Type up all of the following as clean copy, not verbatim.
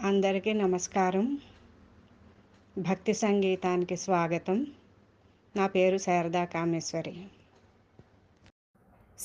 అందరికీ నమస్కారం. భక్తి సంగీతానికి స్వాగతం. నా పేరు శారదా కామేశ్వరి.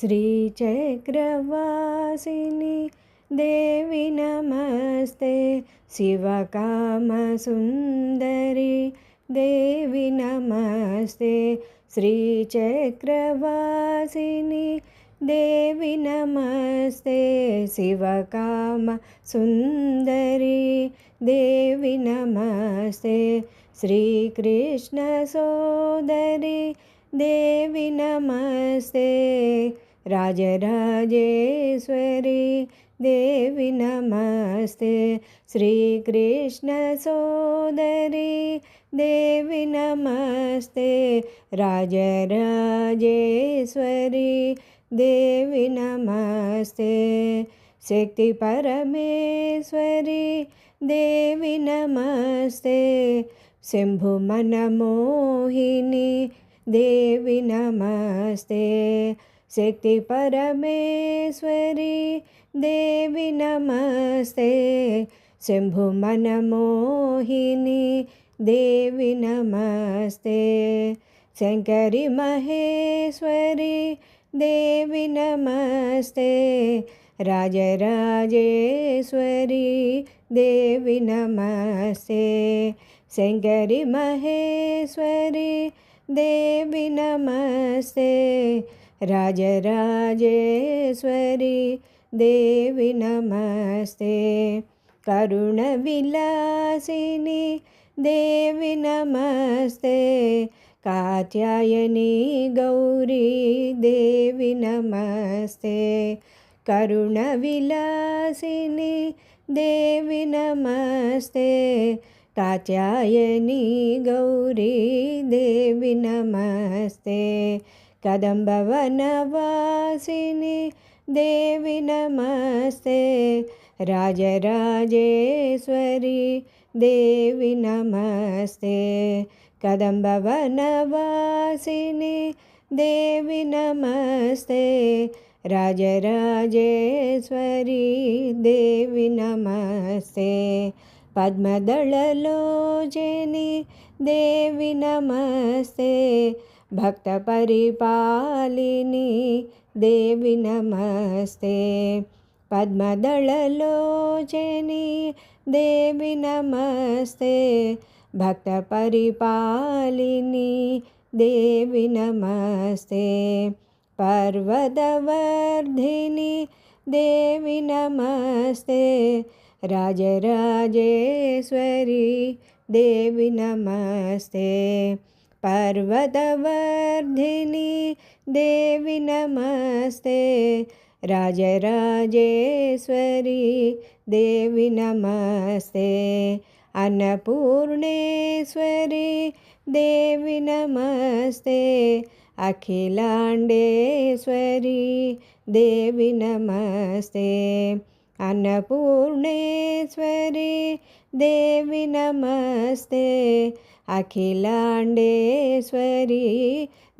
श्रीचक्रवासिनि देवी नमस्ते, शिवकामसुन्दरि देवी नमस्ते, श्रीचक्रवासिनि देवी नमस्ते, शिवकामसुन्दरि देवी नमस्ते, श्रीकृष्णसोदरि देवी नमस्ते, राजराजेश्वरी देवी नमस्ते, श्रीकृष्णसोदरि देवी नमस्ते, राजराजेश्वरी देवी नमस्ते, शक्ति परमेश्वरी देवी नमस्ते, शम्भुमनमोहिनी देवी नमस्ते, शक्ति परमेश्वरी देवी नमस्ते, शम्भुमनमोहिनी देवी नमस्ते, शंकरी महेश्वरी देवी नमस्ते, राजराजेश्वरी देवी नमस्ते, शंकरी महेश्वरी देवी नमस्ते, राजराजेश्वरी देवी नमस्ते, करुणविलासिनी देवी नमस्ते, कात्यायनी गौरी देवी नमस्ते, करुणविलासिनी देवी नमस्ते, कात्यायनी गौरी देवी नमस्ते, कदम्बवनवासिनी देवी नमस्ते, राजराजेश्वरी देवी नमस्ते, कदम्बवनवासिनी देवी नमस्ते, राजराजेश्वरी देवी नमस्ते, पद्मदललोचनी देवी नमस्ते, भक्तपरिपालिनी देवी नमस्ते, पद्मदललोचनी देवी नमस्ते, भक्तपरिपालिनी देवी नमस्ते, पर्वतवर्धिनी देवी नमस्ते, राजराजेश्वरी देवी नमस्ते, पर्वतवर्धिनी देवी नमस्ते, राजराजेश्वरी देवी नमस्ते, अन्नपूर्णेश्वरी देवी नमस्ते, अखिलांडेश्वरी देवी नमस्ते, अन्नपूर्णेश्वरी देवी नमस्ते, अखिलांडेश्वरी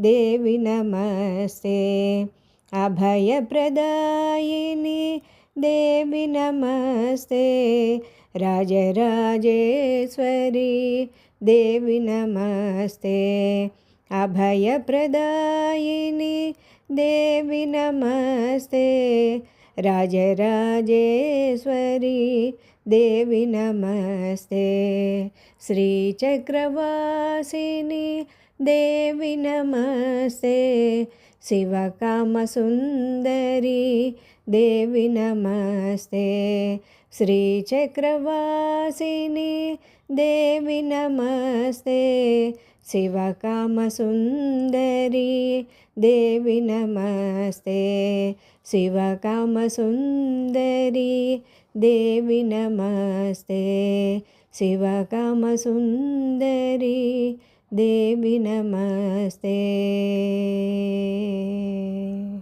देवी नमस्ते, अभयप्रदायिनी देवी नमस्ते, राजराजेश्वरी देवी नमस्ते, अभयप्रदायिनी देवी नमस्ते, राजराजेश्वरी देवी नमस्ते, श्रीचक्रवासिनी देवी नमस्ते, शिवकामसुन्दरी देवी नमस्ते, श्रीचक्रवासिनी देवी नमस्ते, शिवकामसुन्दरी देवी नमस्ते, शिवकामसुन्दरी देवी नमस्ते, शिवकामसुन्दरी देवी नमस्ते।